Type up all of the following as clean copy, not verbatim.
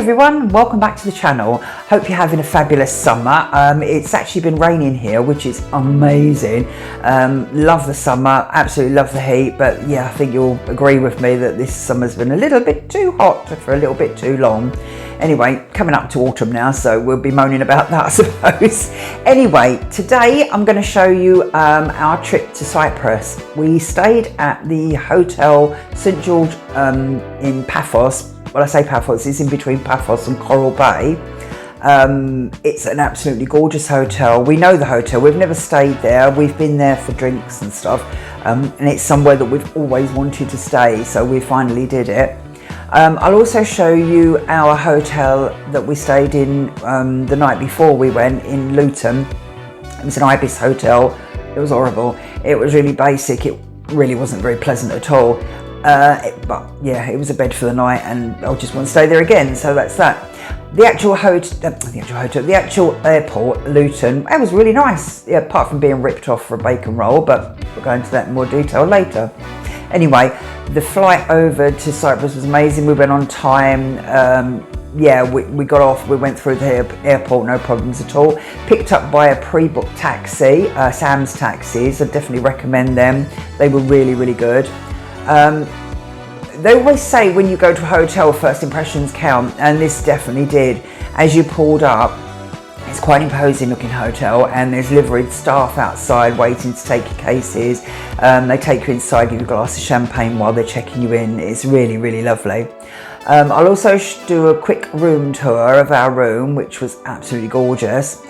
everyone, welcome back to the channel. Hope you're having a fabulous summer. It's actually been raining here, which is amazing. Love the summer, absolutely love the heat, but yeah, I think you'll agree with me that this summer's been a little bit too hot for a little bit too long. Anyway, coming up to autumn now, so we'll be moaning about that, I suppose. Anyway, today I'm going to show you our trip to Cyprus. We stayed at the Hotel St George in Paphos. Well, I say Paphos, it's in between Paphos and Coral Bay. It's an absolutely gorgeous hotel. We know the hotel, we've never stayed there. We've been there for drinks and stuff. And it's somewhere that we've always wanted to stay, so we finally did it. I'll also show you our hotel that we stayed in the night before we went in Luton. It was an Ibis hotel. It was horrible. It was really basic. It really wasn't very pleasant at all. But yeah, it was a bed for the night, and I just want to stay there again. So that's that. The actual airport, Luton, it was really nice. Yeah, apart from being ripped off for a bacon roll, but we'll go into that in more detail later. Anyway, the flight over to Cyprus was amazing. We went on time. Yeah, we got off, we went through the airport, no problems at all. Picked up by a pre-booked taxi, Sam's Taxis. I definitely recommend them. They were really, really good. They always say when you go to a hotel, first impressions count, and this definitely did. As you pulled up, it's quite an imposing looking hotel, and there's liveried staff outside waiting to take your cases. They take you inside, give you a glass of champagne while they're checking you in. It's really, really lovely. I'll also do a quick room tour of our room, which was absolutely gorgeous.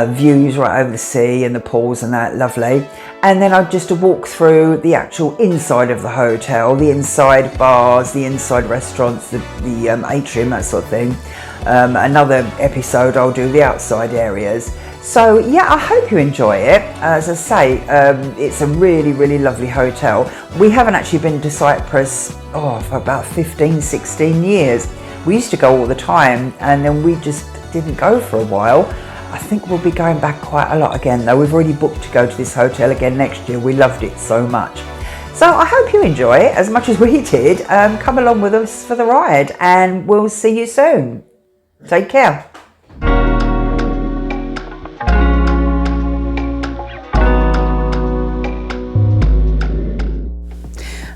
Views right over the sea and the pools and that, lovely. And then I'll just walk through the actual inside of the hotel, the inside bars, the inside restaurants, the atrium, that sort of thing. Another episode I'll do the outside areas. So yeah, I hope you enjoy it. As I say, it's a really, really lovely hotel. We haven't actually been to Cyprus for about 15, 16 years. We used to go all the time, and then we just didn't go for a while. I think we'll be going back quite a lot again though. We've already booked to go to this hotel again next year. We loved it so much. So I hope you enjoy it as much as we did. Come along with us for the ride, and we'll see you soon. Take care.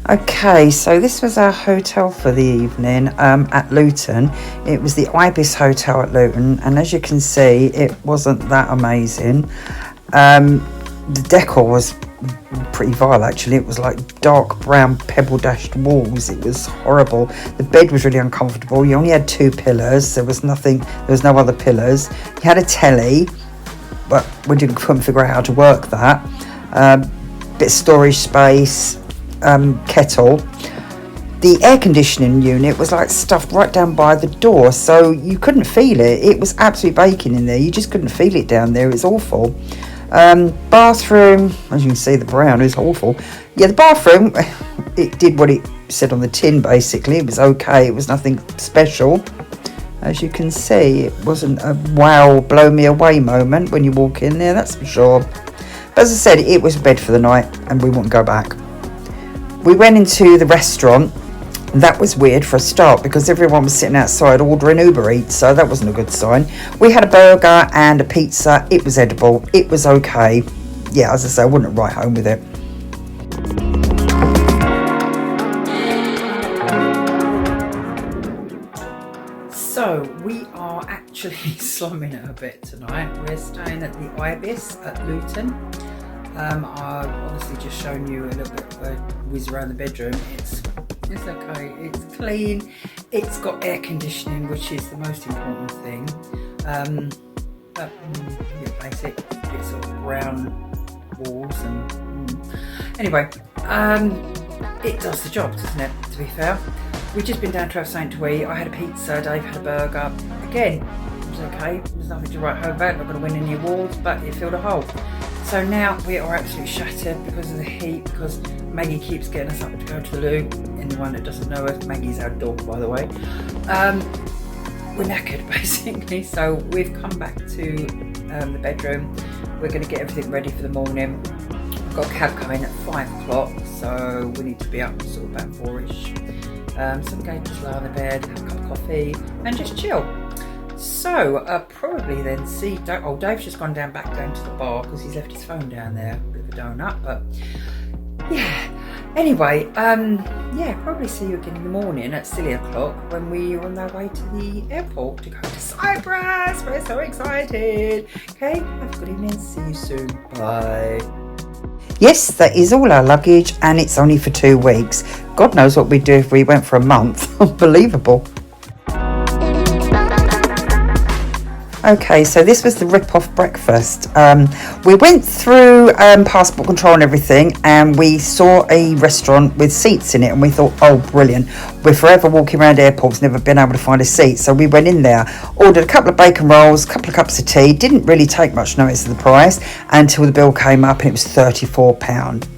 Okay, so this was our hotel for the evening at Luton. It was the Ibis Hotel at Luton, and as you can see, it wasn't that amazing. The decor was pretty vile actually. It was like dark brown pebble dashed walls. It was horrible. The bed was really uncomfortable. You only had two pillows. There was no other pillars. You had a telly, but we couldn't figure out how to work that. Bit of storage space. Kettle. The air conditioning unit was like stuffed right down by the door, so you couldn't feel it. It was absolutely baking in there. You just couldn't feel it down there. It's awful. Bathroom, as you can see, the brown is awful. Yeah, the bathroom, it did what it said on the tin basically. It was okay. It was nothing special. As you can see, it wasn't a wow, blow me away moment when you walk in there, that's for sure. But as I said, it was a bed for the night, and we wouldn't go back. We went into the restaurant. That was weird for a start because everyone was sitting outside ordering Uber Eats, so that wasn't a good sign. We had a burger and a pizza. It was edible. It was okay. Yeah, as I say, I wouldn't write home with it. So we are actually slumming it a bit tonight. We're staying at the Ibis at Luton. I've obviously just shown you a little bit of a whiz around the bedroom. It's okay, it's clean, it's got air conditioning, which is the most important thing. But yeah, basic, it's sort of brown walls and anyway, it does the job, doesn't it, to be fair. We've just been down to have something to eat. I had a pizza, Dave had a burger. Again, it was okay, there's nothing to write home about, not going to win any awards, but it filled a hole. So now we are absolutely shattered because of the heat, because Maggie keeps getting us up to go to the loo. Anyone that doesn't know us, Maggie's our dog, by the way. We're knackered basically, so we've come back to the bedroom. We're going to get everything ready for the morning. We've got a cab coming at 5 o'clock, so we need to be up sort of about 4ish. So we're going to just lie on the bed, have a cup of coffee and just chill. So probably then see, Dave's just gone back down to the bar because he's left his phone down there, bit of a donut, but yeah. Anyway, yeah, probably see you again in the morning at silly o'clock when we are on our way to the airport to go to Cyprus. We're so excited. Okay, have a good evening. See you soon. Bye. Yes, that is all our luggage, and it's only for 2 weeks. God knows what we'd do if we went for a month. Unbelievable. Okay, so this was the rip-off breakfast. We went through passport control and everything, and we saw a restaurant with seats in it, and we thought, oh, brilliant. We're forever walking around airports, never been able to find a seat. So we went in there, ordered a couple of bacon rolls, a couple of cups of tea, didn't really take much notice of the price until the bill came up, and it was £34.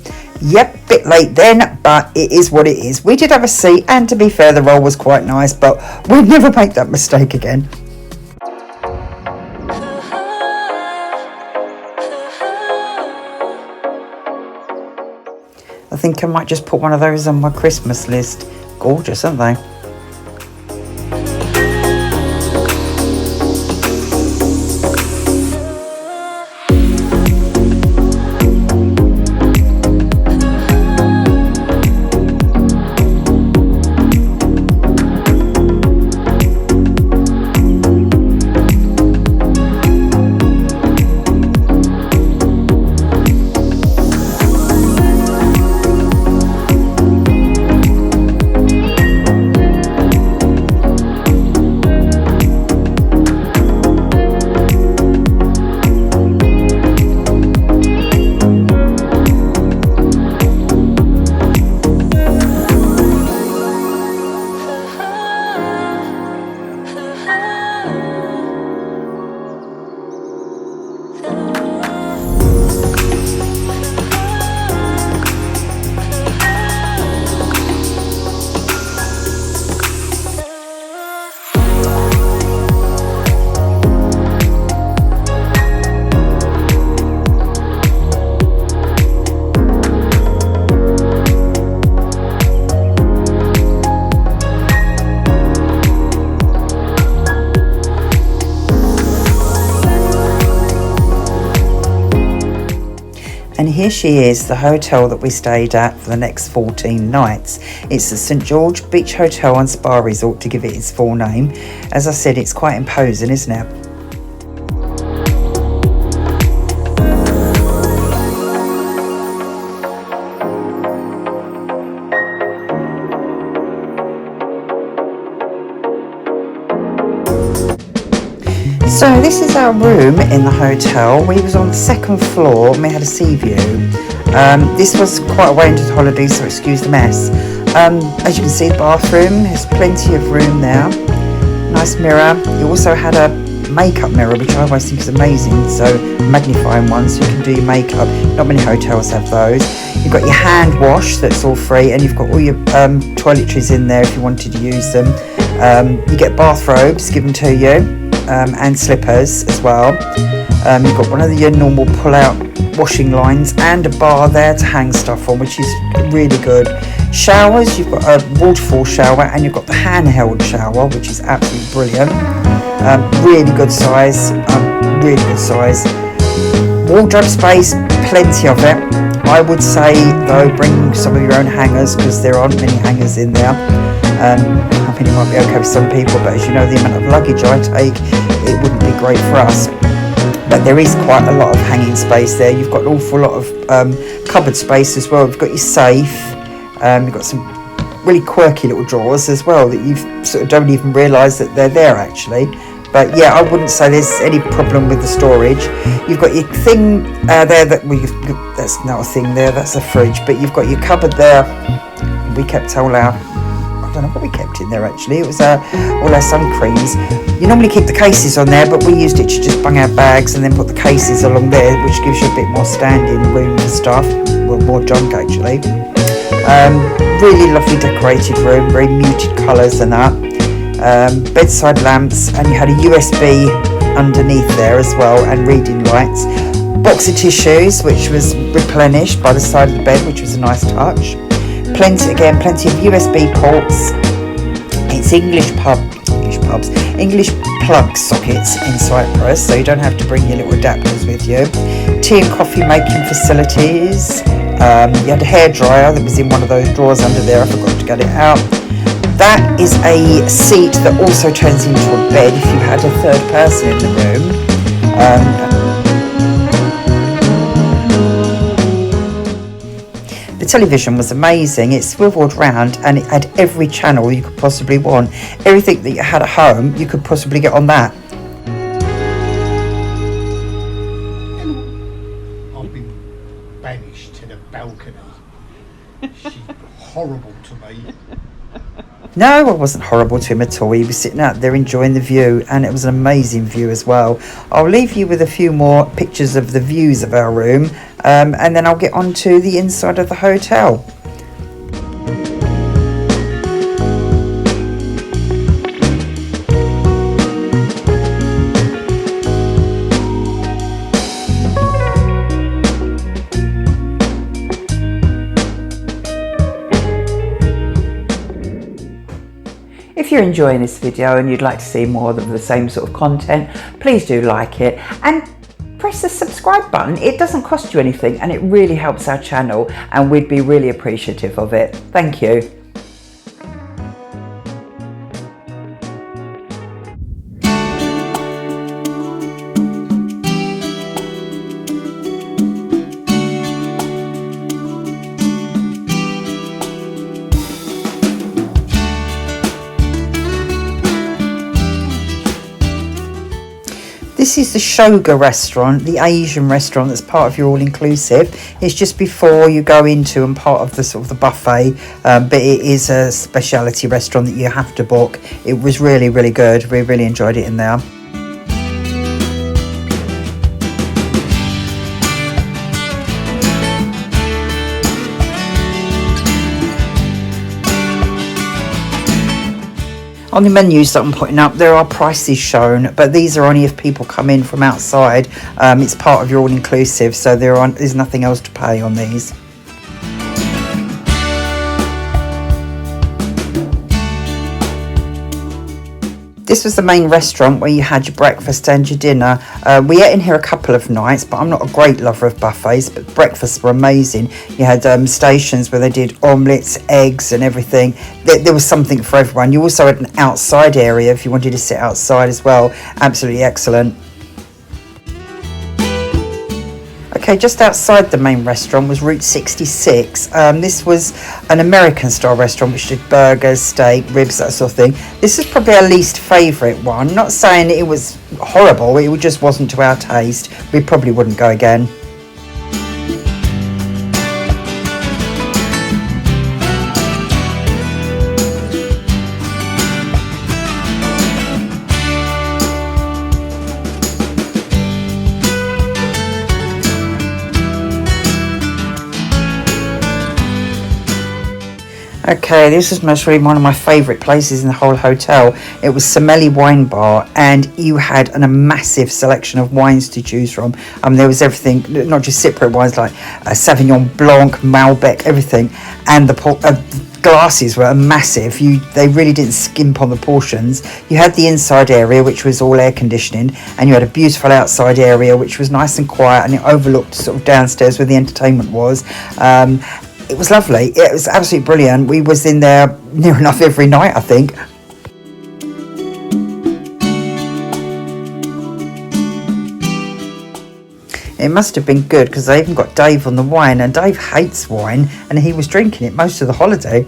Yep, bit late then, but it is what it is. We did have a seat, and to be fair, the roll was quite nice, but we'd never make that mistake again. I think I might just put one of those on my Christmas list. Gorgeous, aren't they? And here she is, the hotel that we stayed at for the next 14 nights. It's the St George Beach Hotel and Spa Resort, to give it its full name. As I said, it's quite imposing, isn't it? So this is our room in the hotel. We was on the 2nd floor and we had a sea view. This was quite a way into the holiday, so excuse the mess. As you can see, the bathroom, there's plenty of room there. Nice mirror. You also had a makeup mirror, which I always think is amazing. So magnifying one, so you can do your makeup. Not many hotels have those. You've got your hand wash, that's all free, and you've got all your toiletries in there if you wanted to use them. You get bathrobes given to you. And slippers as well. You've got one of your normal pull-out washing lines and a bar there to hang stuff on, which is really good. Showers, you've got a waterfall shower and you've got the handheld shower, which is absolutely brilliant. Really good size, really good size. Wardrobe space, plenty of it. I would say though, bring some of your own hangers because there aren't many hangers in there. I mean, it might be okay for some people, but as you know, the amount of luggage I take, it wouldn't be great for us. But there is quite a lot of hanging space there. You've got an awful lot of cupboard space as well. You've got your safe. You've got some really quirky little drawers as well that you sort of don't even realise that they're there actually. But yeah, I wouldn't say there's any problem with the storage. You've got your thing there that's not a thing there, that's a fridge. But you've got your cupboard there. We kept all our, I don't know what we kept in there actually. It was all our sun creams. You normally keep the cases on there, but we used it to just bung our bags and then put the cases along there, which gives you a bit more standing room for stuff. Well, more junk actually. Really lovely decorated room, very muted colours and that. Bedside lamps, and you had a USB underneath there as well, and reading lights. Box of tissues, which was replenished by the side of the bed, which was a nice touch. Plenty of USB ports, It's English plug sockets in Cyprus, so you don't have to bring your little adapters with you. Tea and coffee making facilities. You had a hairdryer that was in one of those drawers under there. I forgot to get it out. That is a seat that also turns into a bed if you had a third person in the room. The television was amazing. It swiveled round and it had every channel you could possibly want. Everything that you had at home, you could possibly get on that. I've been banished to the balcony. She's horrible to me. No, I wasn't horrible to him at all. He was sitting out there enjoying the view, and it was an amazing view as well. I'll leave you with a few more pictures of the views of our room, and then I'll get on to the inside of the hotel. If you're enjoying this video and you'd like to see more of the same sort of content, please do like it and press the subscribe button. It doesn't cost you anything and it really helps our channel, and we'd be really appreciative of it. Thank you. This is the Shoga restaurant, the Asian restaurant that's part of your all-inclusive. It's just before you go into and part of the sort of the buffet, but it is a specialty restaurant that you have to book. It was really, really good. We really enjoyed it in there. On the menus that I'm putting up, there are prices shown, but these are only if people come in from outside. It's part of your all-inclusive, so there's nothing else to pay on these. This was the main restaurant where you had your breakfast and your dinner. We ate in here a couple of nights, but I'm not a great lover of buffets, but breakfasts were amazing. You had stations where they did omelettes, eggs and everything. There was something for everyone. You also had an outside area if you wanted to sit outside as well. Absolutely excellent. Okay, just outside the main restaurant was Route 66. This was an American style restaurant which did burgers, steak, ribs, that sort of thing. This is probably our least favourite one. Not saying it was horrible, it just wasn't to our taste. We probably wouldn't go again. Okay, this is most really one of my favourite places in the whole hotel. It was Sameli Wine Bar, and you had a massive selection of wines to choose from. There was everything, not just Cypriot wines like Sauvignon Blanc, Malbec, everything, and the glasses were massive. They really didn't skimp on the portions. You had the inside area, which was all air conditioning, and you had a beautiful outside area which was nice and quiet, and it overlooked sort of downstairs where the entertainment was. It was lovely. It was absolutely brilliant. We was in there near enough every night, I think. It must have been good because they even got Dave on the wine, and Dave hates wine and he was drinking it most of the holiday.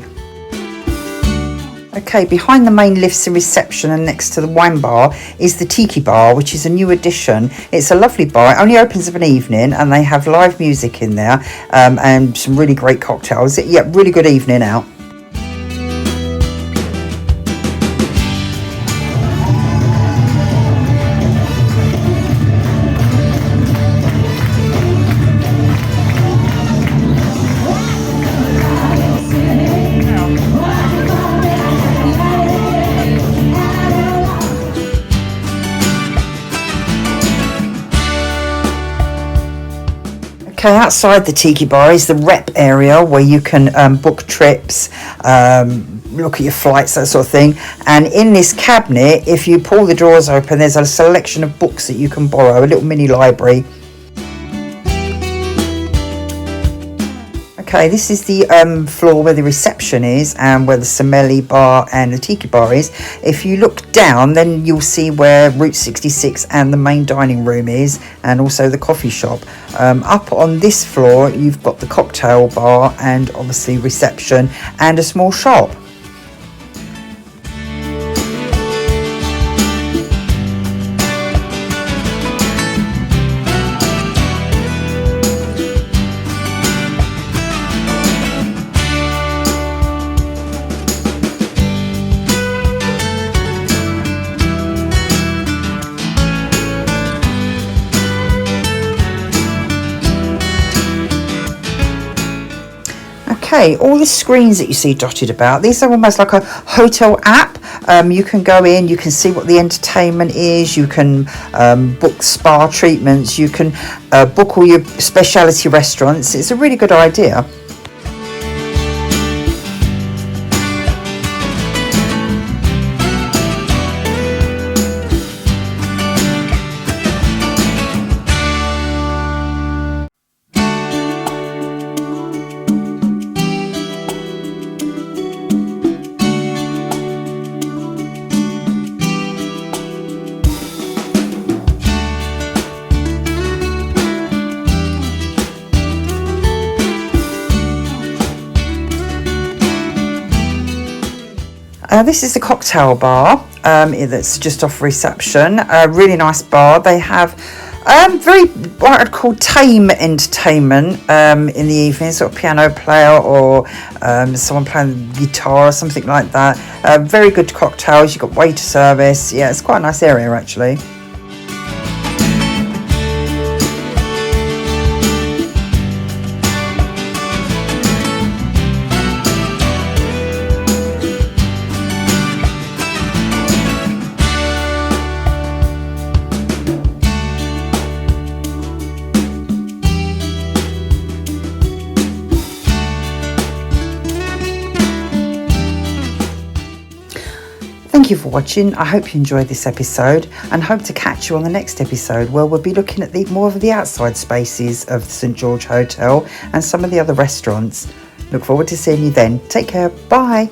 Okay, behind the main lifts and reception and next to the wine bar is the Tiki Bar, which is a new addition. It's a lovely bar. It only opens of an evening and they have live music in there and some really great cocktails. Yeah, really good evening out. Okay, outside the tiki bar is the rep area where you can book trips, look at your flights, that sort of thing. And in this cabinet, if you pull the drawers open, there's a selection of books that you can borrow, a little mini library. Okay, this is the floor where the reception is and where the Sameli bar and the tiki bar is. If you look down, then you'll see where Route 66 and the main dining room is, and also the coffee shop. Up on this floor, you've got the cocktail bar and obviously reception and a small shop. Okay, all the screens that you see dotted about, these are almost like a hotel app. You can go in, you can see what the entertainment is, you can book spa treatments, you can book all your specialty restaurants. It's a really good idea. This is the cocktail bar that's just off reception. A really nice bar. They have very what I'd call tame entertainment in the evening, sort of piano player or someone playing guitar or something like that. Very good cocktails. You've got waiter service. Yeah, it's quite a nice area actually. Thank you for watching. I hope you enjoyed this episode and hope to catch you on the next episode where we'll be looking at more of the outside spaces of the St George Hotel and some of the other restaurants. Look forward to seeing you then. Take care. Bye.